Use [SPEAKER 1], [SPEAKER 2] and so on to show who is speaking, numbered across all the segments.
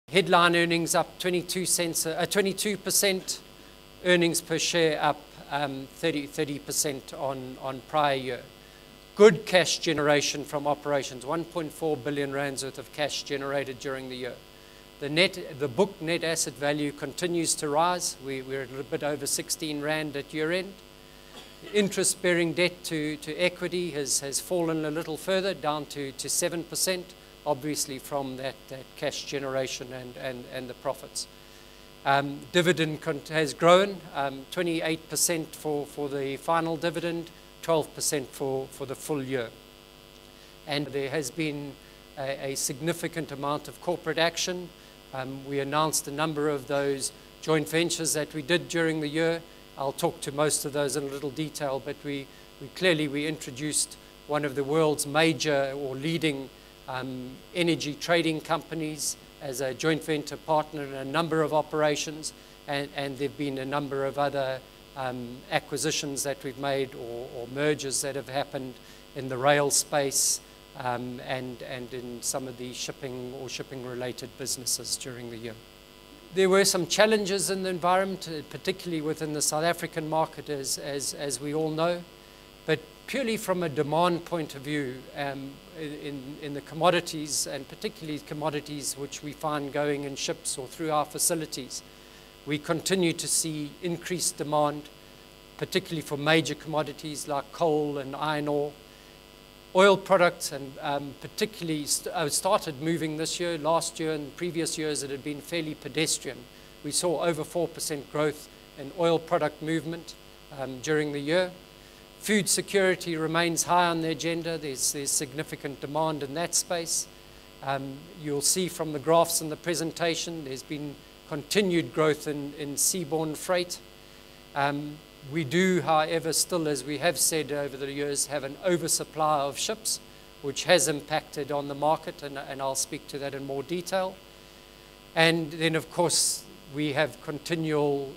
[SPEAKER 1] Headline earnings up 22%, earnings per share up 30% on prior year. Good cash generation from operations, 1.4 billion rands worth of cash generated during the year. The book net asset value continues to rise. We're a little bit over 16 rand at year end. Interest-bearing debt to equity has fallen a little further, down to 7%, obviously from that cash generation and the profits. Dividend has grown, 28% for the final dividend, 12% for the full year. And there has been a significant amount of corporate action. We announced a number of those joint ventures that we did during the year. I'll talk to most of those in a little detail, but we introduced one of the world's major or leading energy trading companies as a joint venture partner in a number of operations, and there have been a number of other acquisitions that we've made or mergers that have happened in the rail space and in some of the shipping or shipping-related businesses during the year. There were some challenges in the environment, particularly within the South African market, as we all know, but purely from a demand point of view, in the commodities, and particularly commodities which we find going in ships or through our facilities, we continue to see increased demand, particularly for major commodities like coal and iron ore. Oil products, and particularly started moving this year. Last year and previous years it had been fairly pedestrian. We saw over 4% growth in oil product movement during the year. Food security remains high on the agenda. There's significant demand in that space. You'll see from the graphs in the presentation, there's been continued growth in seaborne freight. We do, however, still, as we have said over the years, have an oversupply of ships, which has impacted on the market, and I'll speak to that in more detail. And then, of course, we have continual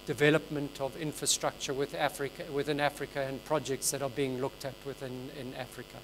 [SPEAKER 1] development of infrastructure within Africa and projects that are being looked at in Africa.